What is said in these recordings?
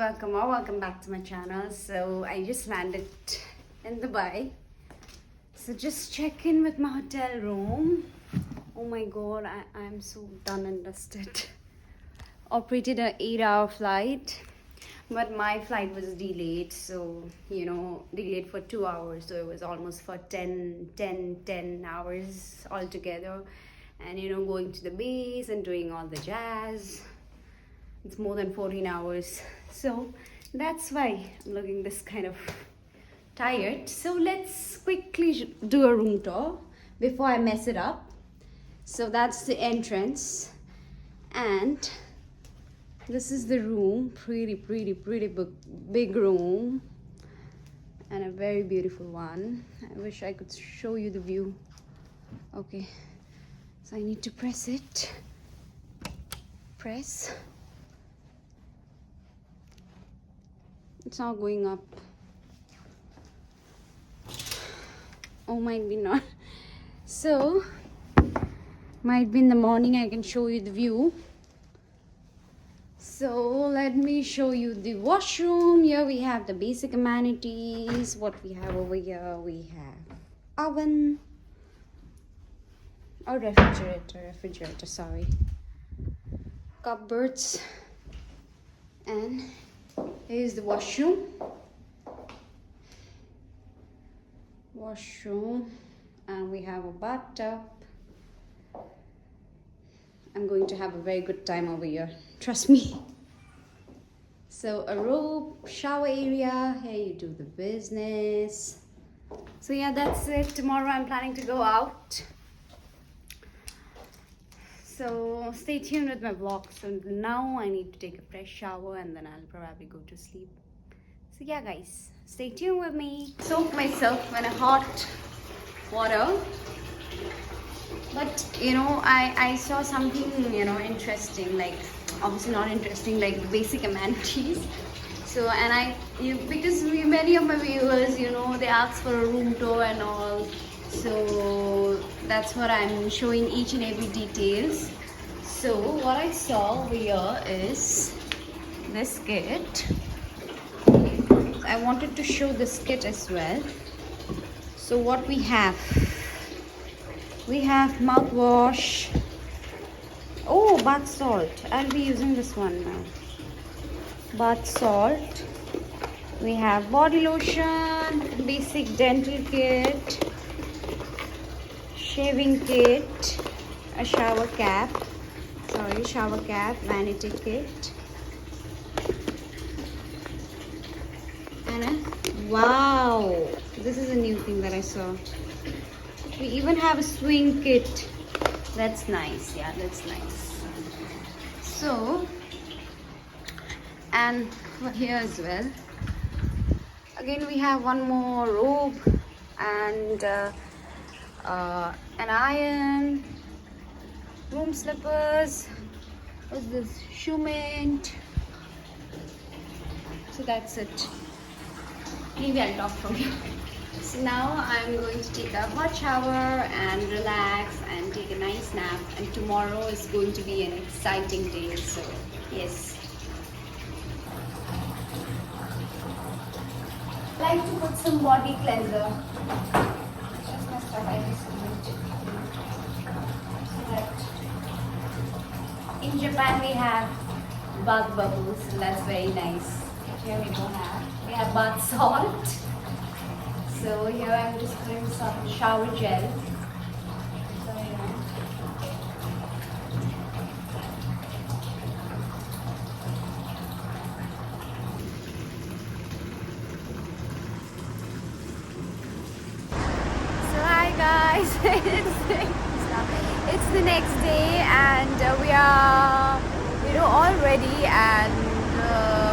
welcome or welcome back to my channel. So I just landed in Dubai. So just check in with my hotel room. Oh my god, I'm so done and dusted. Operated an 8-hour flight, but my flight was delayed, so delayed for 2 hours, so it was almost for 10 hours altogether. And going to the base and doing all the jazz, it's more than 14 hours, so that's why I'm looking this kind of tired. So let's quickly do a room tour before I mess it up. So that's the entrance, and this is the room. Pretty big room, and a very beautiful one. I wish I could show you the view. Okay, so I need to press it. Press. It's not going up. Oh, might be not. So might be in the morning I can show you the view. So let me show you the washroom. Here we have the basic amenities. What we have over here, we have oven or refrigerator, sorry, cupboards, and here's the washroom, and we have a bathtub. I'm going to have a very good time over here, trust me. So a robe, shower area, here you do the business. So yeah, that's it. Tomorrow I'm planning to go out, so stay tuned with my vlog. So now I need to take a fresh shower and then I'll probably go to sleep. So yeah guys, stay tuned with me. Soak myself in a hot water. But I saw something interesting, like obviously not interesting, like basic amenities. So because many of my viewers, they ask for a room tour and all, so that's what I'm showing, each and every details. So what I saw over here is this kit. I wanted to show this kit as well. So what we have mouthwash. Oh, bath salt. I'll be using this one now. Bath salt. We have body lotion, basic dental kit, shaving kit, a shower cap, vanity kit, and wow, this is a new thing that I saw. We even have a swing kit. That's nice. Yeah, that's nice. So, and here as well. Again, we have one more robe and an iron, room slippers. What's this? Shoe mint. So that's it. Maybe I'll talk from here. So now I'm going to take a hot shower and relax and take a nice nap, and tomorrow is going to be an exciting day, so yes. I like to put some body cleanser. That's my stuff, I just do it. In Japan we have bath bubbles, so that's very nice. Here we don't have. We have bath salt. So here I'm just putting some shower gel. So, hi guys, it's the next day, and we are all ready, and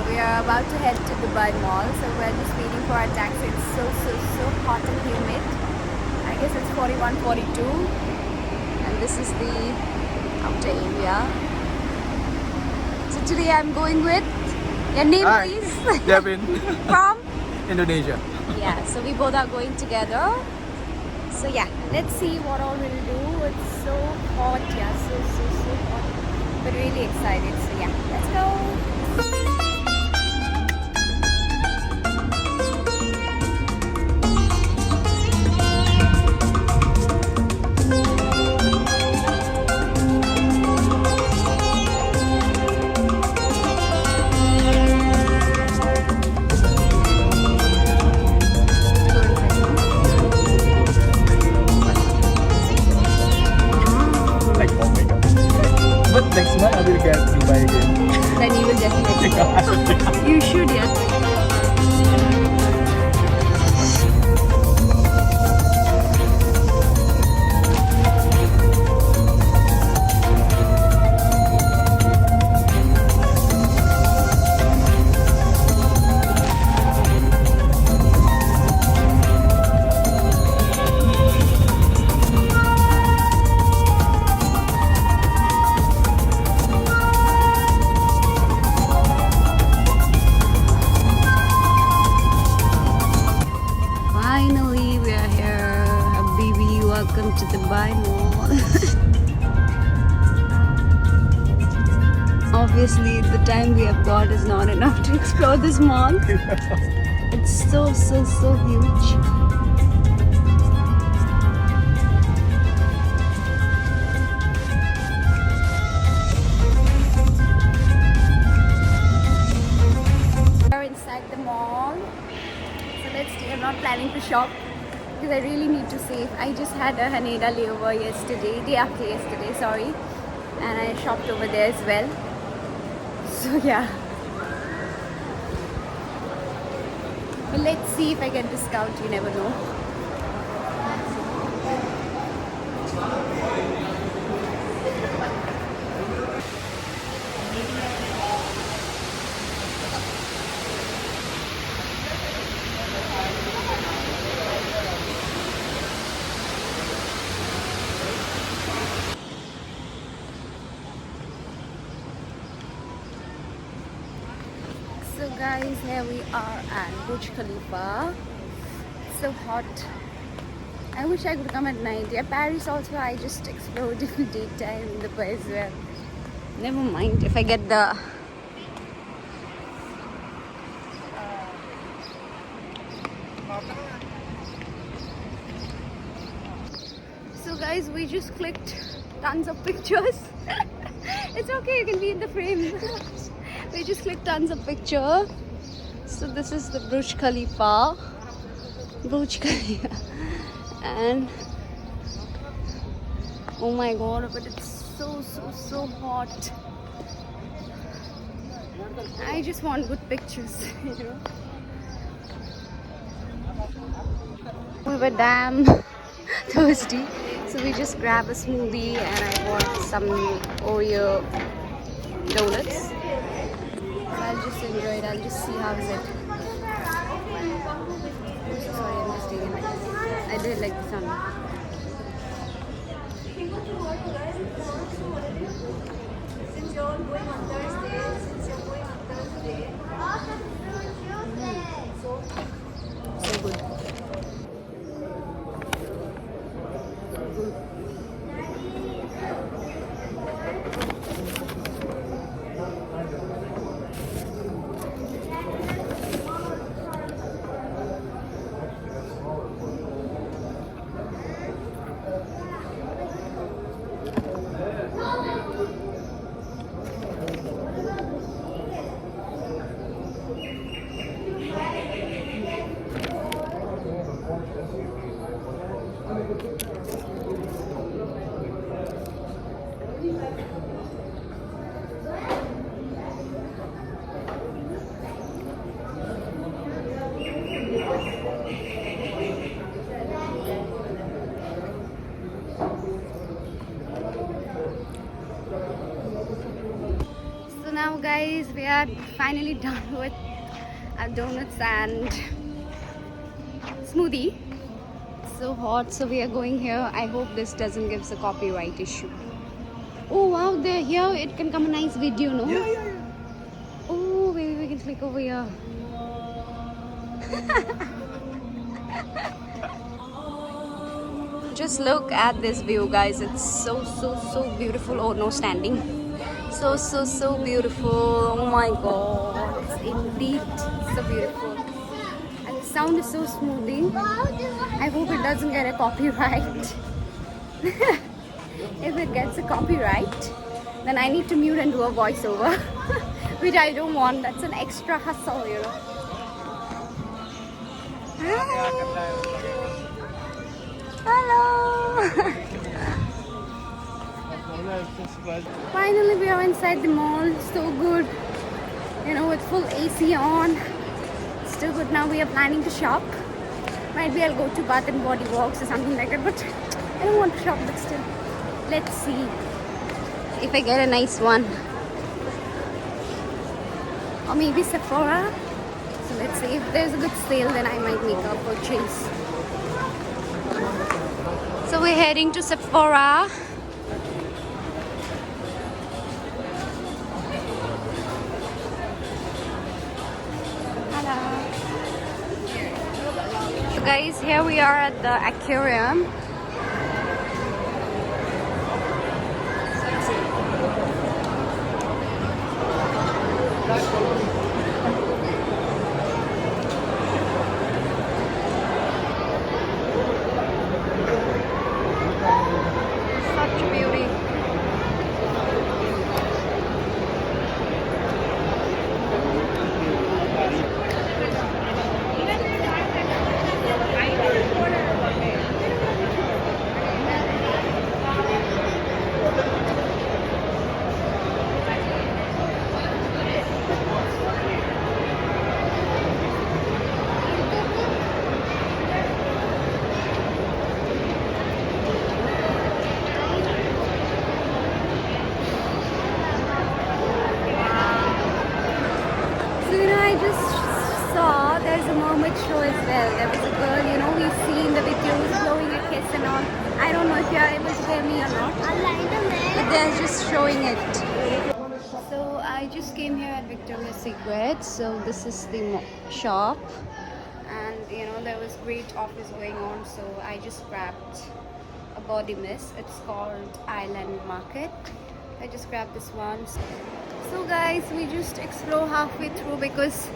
we are about to head to Dubai Mall. So we're just waiting for our taxi. It's so hot and humid. I guess it's 41, 42. And this is the outer area. So today I'm going with your name, Hi, please. Devin. From Indonesia. Yeah, so we both are going together. So yeah, let's see what all we'll do. It's so hot, yeah, so hot. But really excited. So yeah, let's go. to Dubai Mall. Obviously, the time we have got is not enough to explore this mall. It's so huge. We're inside the mall. So let's see. I'm not planning to shop because I really need to save. I just had a Haneda layover day after yesterday, sorry. And I shopped over there as well. So yeah. But let's see if I get discount, you never know. So guys, here we are at Burj Khalifa. It's so hot. I wish I could come at night. Yeah, Paris also I just explored in daytime in Dubai as well. Never mind if I get the So guys, we just clicked tons of pictures. It's okay, you can be in the frame. We just clicked tons of pictures. So this is the Burj Khalifa. And oh my god, but it's so hot. I just want good pictures, you know. We were damn thirsty, so we just grabbed a smoothie and I bought some Oreo donuts. I'll just enjoy it. I'll just see how is it. I'm so sorry, I'm just taking it. I did like the sun. Since you're all going on Thursday, So good. So now guys, we are finally done with our donuts and smoothie. So hot, so we are going here. I hope this doesn't give us a copyright issue. Oh wow, there here it can come a nice video, no? yeah. Oh, maybe we can click over here. Just look at this view, guys. It's so beautiful. Oh no, standing. So beautiful. Oh my god, it's indeed so beautiful. And the sound is so smoothing. I hope it doesn't get a copyright. If it gets a copyright, then I need to mute and do a voiceover, which I don't want. That's an extra hustle, you know. Hi. Hello. Finally, we are inside the mall. So good, you know, with full AC on. Still good. Now we are planning to shop. Maybe I'll go to Bath and Body Works or something like that. But I don't want to shop. But still, let's see if I get a nice one, or maybe Sephora. So let's see if there's a good sale. Then I might make a purchase. So we're heading to Sephora. So guys, here we are at the aquarium. Such beauty. So I just saw there's a mermaid show as well. There was a girl, we see in the videos blowing a kiss and all. I don't know if you are able to hear me or not, but they're just showing it. So I just came here at Victoria's Secret. So this is the shop, and there was great offers going on. So I just grabbed a body mist. It's called Island Market. I just grabbed this one. So guys, we just explore halfway through because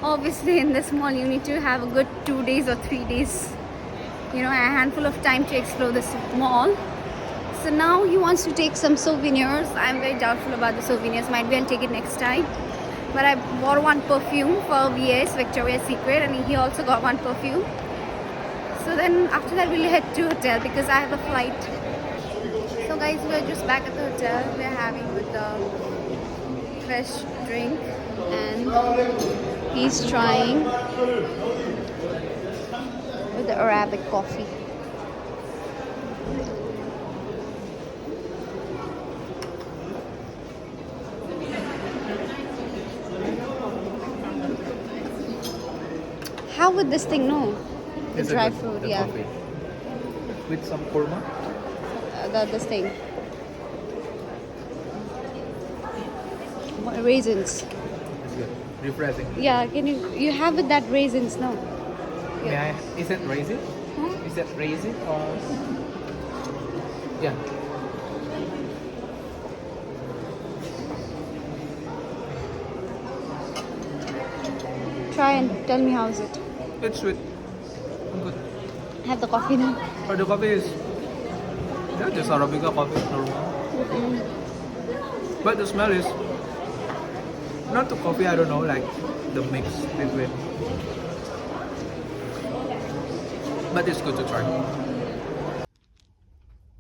obviously in this mall you need to have a good 2 days or 3 days, a handful of time to explore this mall. So now he wants to take some souvenirs. I'm very doubtful about the souvenirs. Might be I'll take it next time. But I bought one perfume for VS, Victoria's Secret, and he also got one perfume. So then after that we'll head to hotel because I have a flight. So guys, we're just back at the hotel. We're having with the fresh drink and he's trying with the Arabic coffee. How would this thing know? The dry fruit, yeah. Coffee. With some korma. This thing. Raisins. It's good. Refreshing. Yeah, can you have with that raisins, no? Yeah. Is it raisin? Hmm? Is it raisin or? Yeah. Try and tell me how is it. It's sweet. Good. Have the coffee now. But the coffee is just Arabica coffee, normal. But the smell is not the coffee. I don't know, like the mix between. But it's good to try.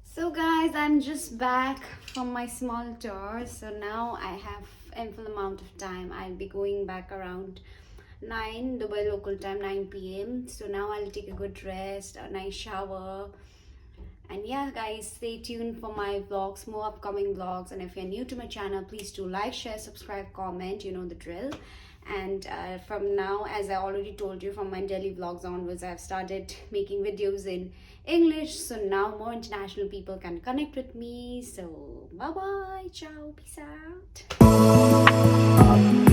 So guys, I'm just back from my small tour. So now I have ample amount of time. I'll be going back around 9 Dubai local time, 9 p.m. So now I'll take a good rest, a nice shower. And yeah guys, stay tuned for my vlogs, more upcoming vlogs. And if you're new to my channel, please do like, share, subscribe, comment, you know the drill. And from now, as I already told you, from my daily vlogs onwards, I've started making videos in English. So now more international people can connect with me. So bye bye, ciao, peace out.